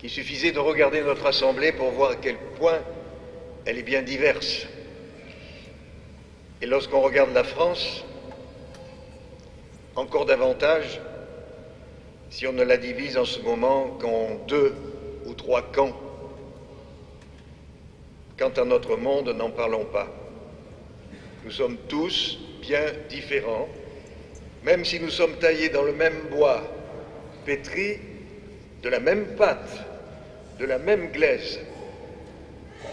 Il suffisait de regarder notre assemblée pour voir à quel point elle est bien diverse. Et lorsqu'on regarde la France, encore davantage, si on ne la divise en ce moment qu'en 2 ou 3 camps. Quant à notre monde, n'en parlons pas. Nous sommes tous bien différents, même si nous sommes taillés dans le même bois, pétris de la même pâte, de la même glaise,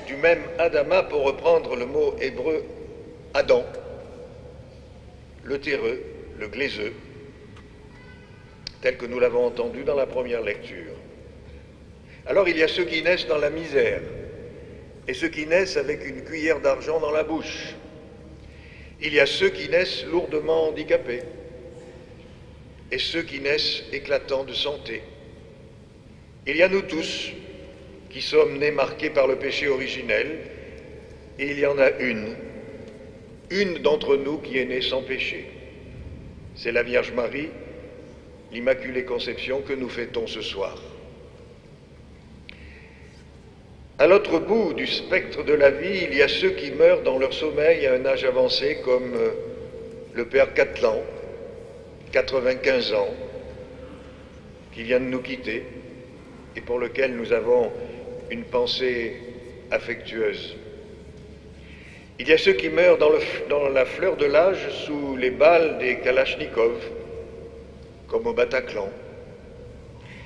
du même Adama, pour reprendre le mot hébreu Adam, le terreux, le glaiseux, tel que nous l'avons entendu dans la première lecture. Alors il y a ceux qui naissent dans la misère, et ceux qui naissent avec une cuillère d'argent dans la bouche. Il y a ceux qui naissent lourdement handicapés, et ceux qui naissent éclatants de santé. Il y a nous tous, qui sommes nés marqués par le péché originel, et il y en a une d'entre nous qui est née sans péché. C'est la Vierge Marie, l'Immaculée Conception, que nous fêtons ce soir. À l'autre bout du spectre de la vie, il y a ceux qui meurent dans leur sommeil à un âge avancé, comme le père Catlan, 95 ans, qui vient de nous quitter et pour lequel nous avons une pensée affectueuse. Il y a ceux qui meurent dans la fleur de l'âge sous les balles des Kalachnikovs, comme au Bataclan.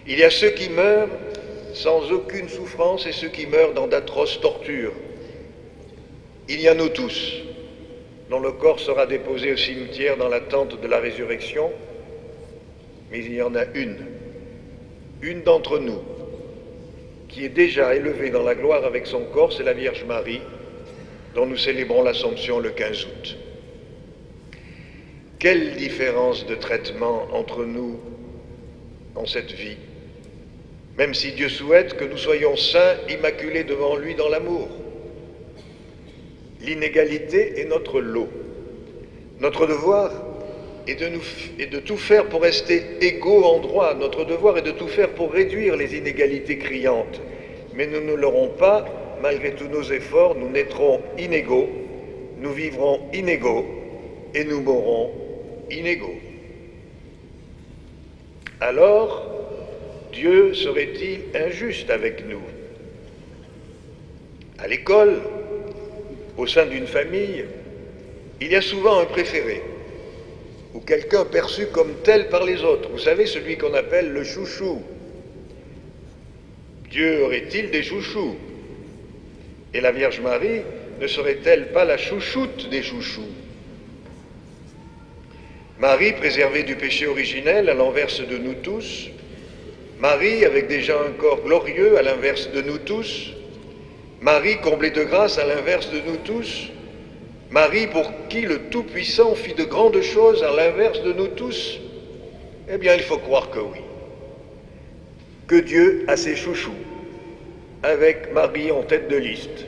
Il y a ceux qui meurent sans aucune souffrance et ceux qui meurent dans d'atroces tortures. Il y a nous tous, dont le corps sera déposé au cimetière dans l'attente de la résurrection, mais il y en a une d'entre nous, qui est déjà élevée dans la gloire avec son corps, c'est la Vierge Marie, dont nous célébrons l'Assomption le 15 août. Quelle différence de traitement entre nous en cette vie, même si Dieu souhaite que nous soyons saints, immaculés devant lui dans l'amour. L'inégalité est notre lot. Notre devoir est de tout faire pour rester égaux en droit. Notre devoir est de tout faire pour réduire les inégalités criantes. Mais nous ne l'aurons pas, malgré tous nos efforts, nous naîtrons inégaux, nous vivrons inégaux et nous mourrons inégaux. Alors, Dieu serait-il injuste avec nous? À l'école, au sein d'une famille, il y a souvent un préféré, ou quelqu'un perçu comme tel par les autres. Vous savez, celui qu'on appelle le chouchou. Dieu aurait-il des chouchous? Et la Vierge Marie ne serait-elle pas la chouchoute des chouchous? Marie, préservée du péché originel à l'inverse de nous tous, Marie, avec déjà un corps glorieux à l'inverse de nous tous, Marie, comblée de grâce à l'inverse de nous tous, Marie, pour qui le Tout-Puissant fit de grandes choses à l'inverse de nous tous, eh bien, il faut croire que oui. Que Dieu a ses chouchous, avec Marie en tête de liste,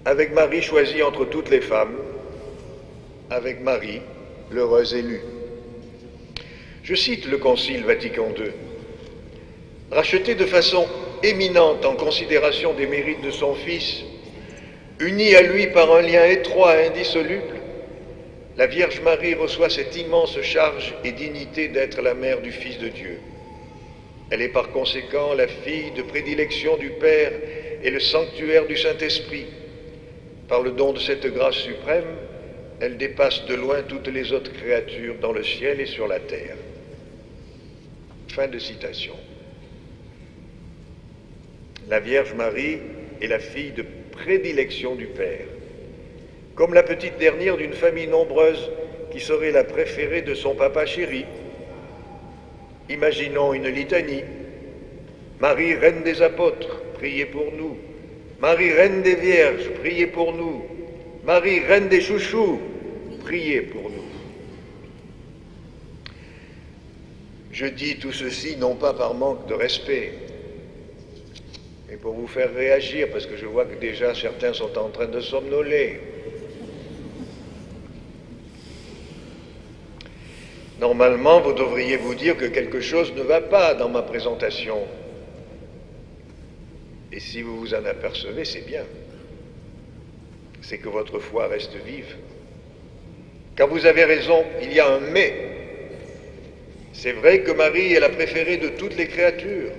avec Marie choisie entre toutes les femmes, avec Marie, l'heureuse élue. Je cite le Concile Vatican II. Rachetée de façon éminente en considération des mérites de son Fils, unie à lui par un lien étroit et indissoluble, la Vierge Marie reçoit cette immense charge et dignité d'être la mère du Fils de Dieu. Elle est par conséquent la fille de prédilection du Père et le sanctuaire du Saint-Esprit. Par le don de cette grâce suprême, elle dépasse de loin toutes les autres créatures dans le ciel et sur la terre. Fin de citation. La Vierge Marie est la fille de prédilection du Père, comme la petite dernière d'une famille nombreuse qui serait la préférée de son papa chéri. Imaginons une litanie. Marie, reine des apôtres, priez pour nous. Marie, reine des vierges, priez pour nous. Marie, reine des chouchous, priez pour nous. Je dis tout ceci non pas par manque de respect, mais pour vous faire réagir, parce que je vois que déjà certains sont en train de somnoler. Normalement, vous devriez vous dire que quelque chose ne va pas dans ma présentation. Et si vous vous en apercevez, c'est bien. C'est que votre foi reste vive. Car vous avez raison, il y a un mais. C'est vrai que Marie est la préférée de toutes les créatures.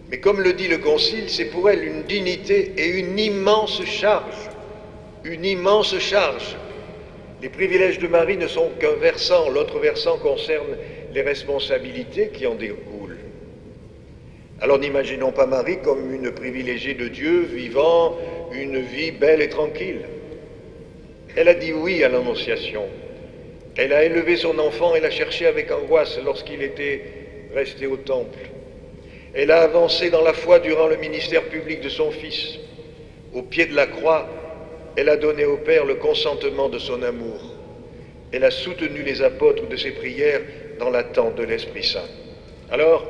Mais comme le dit le Concile, c'est pour elle une dignité et une immense charge. Une immense charge. Les privilèges de Marie ne sont qu'un versant. L'autre versant concerne les responsabilités qui en découlent. Alors n'imaginons pas Marie comme une privilégiée de Dieu vivant une vie belle et tranquille. Elle a dit oui à l'Annonciation. Elle a élevé son enfant et l'a cherché avec angoisse lorsqu'il était resté au temple. Elle a avancé dans la foi durant le ministère public de son Fils. Au pied de la croix, elle a donné au Père le consentement de son amour. Elle a soutenu les apôtres de ses prières dans l'attente de l'Esprit Saint. Alors,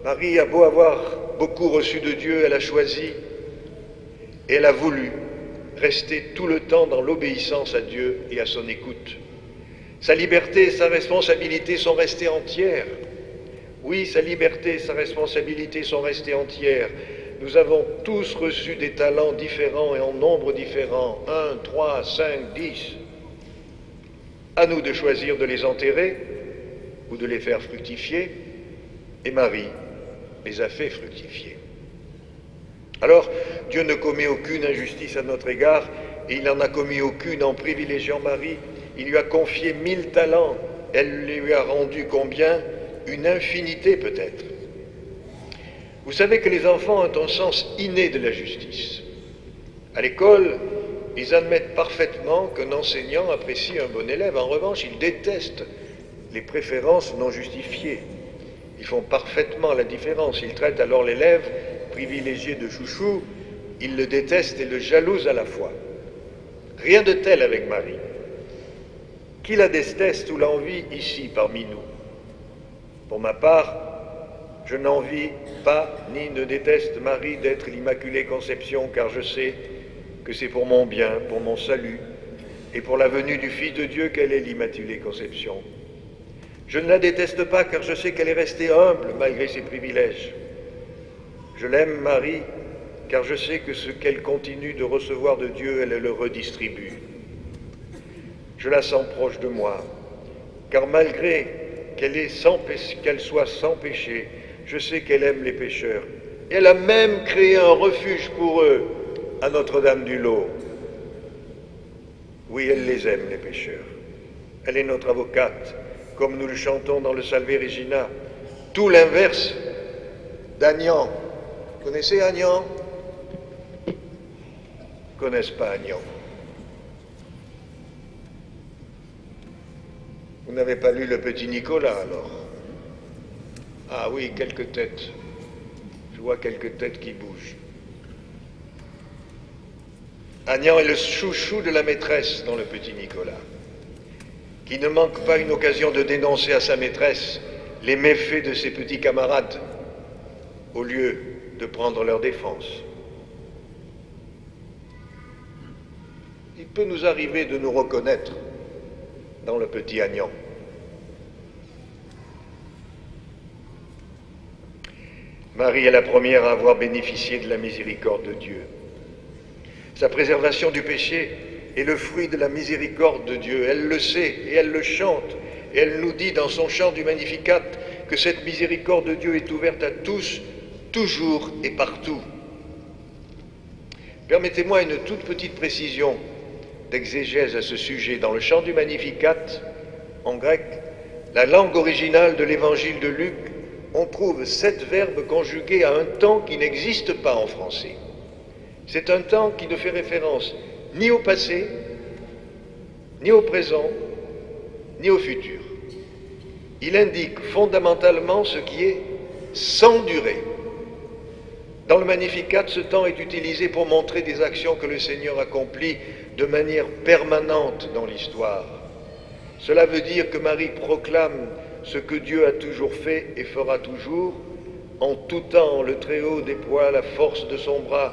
Marie a beau avoir beaucoup reçu de Dieu, elle a choisi et elle a voulu rester tout le temps dans l'obéissance à Dieu et à son écoute. Sa liberté et sa responsabilité sont restées entières. Oui, sa liberté et sa responsabilité sont restées entières. Nous avons tous reçu des talents différents et en nombre différents, 1, 3, 5, 10. À nous de choisir de les enterrer ou de les faire fructifier, et Marie les a fait fructifier. Alors, Dieu ne commet aucune injustice à notre égard, et il n'en a commis aucune en privilégiant Marie. Il lui a confié 1000 talents, elle lui a rendu combien? Une infinité peut-être. Vous savez que les enfants ont un sens inné de la justice. À l'école, ils admettent parfaitement qu'un enseignant apprécie un bon élève. En revanche, ils détestent les préférences non justifiées. Ils font parfaitement la différence. Ils traitent alors l'élève privilégié de chouchou. Ils le détestent et le jalousent à la fois. Rien de tel avec Marie. Qui la déteste ou l'envie ici parmi nous? Pour ma part, je n'envie pas ni ne déteste Marie d'être l'Immaculée Conception, car je sais que c'est pour mon bien, pour mon salut et pour la venue du Fils de Dieu qu'elle est l'Immaculée Conception. Je ne la déteste pas car je sais qu'elle est restée humble malgré ses privilèges. Je l'aime, Marie, car je sais que ce qu'elle continue de recevoir de Dieu, elle le redistribue. Je la sens proche de moi, car malgré qu'elle soit sans péché, je sais qu'elle aime les pécheurs. Elle a même créé un refuge pour eux à Notre-Dame-du-Lot. Oui, elle les aime, les pécheurs. Elle est notre avocate, comme nous le chantons dans le Salve Regina. Tout l'inverse d'Agnan. Vous connaissez Agnan? Ils ne connaissent pas Agnan. Vous n'avez pas lu le Petit Nicolas, alors? Ah oui, quelques têtes. Je vois quelques têtes qui bougent. Agnan est le chouchou de la maîtresse dans le Petit Nicolas, qui ne manque pas une occasion de dénoncer à sa maîtresse les méfaits de ses petits camarades, au lieu de prendre leur défense. Il peut nous arriver de nous reconnaître dans le petit Agnan. Marie est la première à avoir bénéficié de la miséricorde de Dieu. Sa préservation du péché est le fruit de la miséricorde de Dieu. Elle le sait et elle le chante. Et elle nous dit dans son chant du Magnificat que cette miséricorde de Dieu est ouverte à tous, toujours et partout. Permettez-moi une toute petite précision d'exégèse à ce sujet. Dans le chant du Magnificat, en grec, la langue originale de l'évangile de Luc, on trouve 7 verbes conjugués à un temps qui n'existe pas en français. C'est un temps qui ne fait référence ni au passé, ni au présent, ni au futur. Il indique fondamentalement ce qui est sans durée. Dans le Magnificat, ce temps est utilisé pour montrer des actions que le Seigneur accomplit de manière permanente dans l'histoire. Cela veut dire que Marie proclame ce que Dieu a toujours fait et fera toujours. En tout temps, le Très-Haut déploie la force de son bras.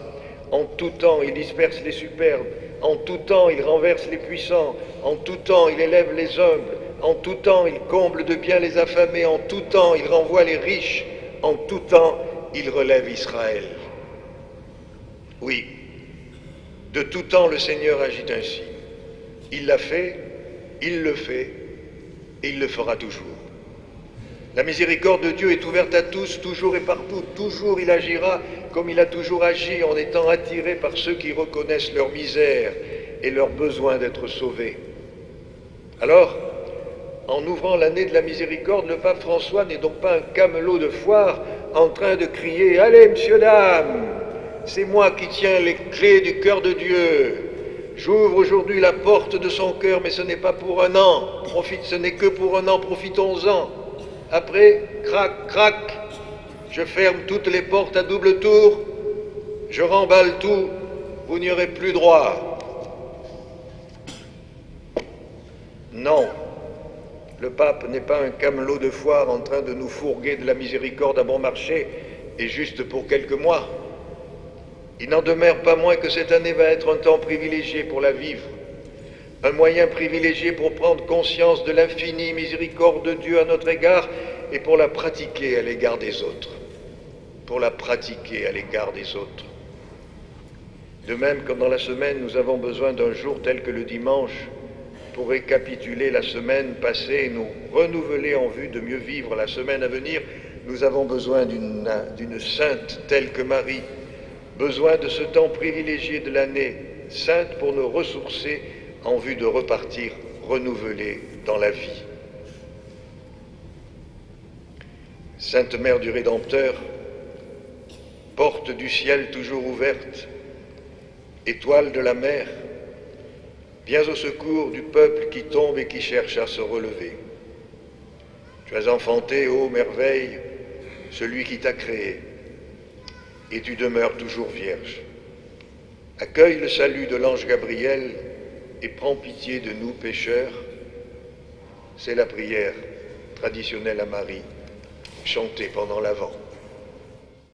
En tout temps, il disperse les superbes. En tout temps, il renverse les puissants. En tout temps, il élève les humbles. En tout temps, il comble de bien les affamés. En tout temps, il renvoie les riches. En tout temps, il relève Israël. Oui, de tout temps le Seigneur agit ainsi. Il l'a fait, il le fait, et il le fera toujours. La miséricorde de Dieu est ouverte à tous, toujours et partout. Toujours il agira comme il a toujours agi, en étant attiré par ceux qui reconnaissent leur misère et leur besoin d'être sauvés. Alors, en ouvrant l'année de la miséricorde, le pape François n'est donc pas un camelot de foire en train de crier « Allez, messieurs, dames, c'est moi qui tiens les clés du cœur de Dieu. J'ouvre aujourd'hui la porte de son cœur, mais ce n'est pas pour un an. Ce n'est que pour un an, profitons-en. Après, crac, crac, je ferme toutes les portes à double tour, je remballe tout, vous n'y aurez plus droit. » Non, le pape n'est pas un camelot de foire en train de nous fourguer de la miséricorde à bon marché, et juste pour quelques mois. Il n'en demeure pas moins que cette année va être un temps privilégié pour la vivre, un moyen privilégié pour prendre conscience de l'infinie miséricorde de Dieu à notre égard et pour la pratiquer à l'égard des autres. Pour la pratiquer à l'égard des autres. De même, comme dans la semaine, nous avons besoin d'un jour tel que le dimanche pour récapituler la semaine passée et nous renouveler en vue de mieux vivre la semaine à venir, nous avons besoin d'une sainte telle que Marie, besoin de ce temps privilégié de l'année sainte pour nous ressourcer en vue de repartir renouvelés dans la vie. Sainte Mère du Rédempteur, porte du ciel toujours ouverte, étoile de la mer, viens au secours du peuple qui tombe et qui cherche à se relever. Tu as enfanté, ô merveille, celui qui t'a créé, et tu demeures toujours vierge. Accueille le salut de l'ange Gabriel et prends pitié de nous pécheurs. C'est la prière traditionnelle à Marie, chantée pendant l'Avent.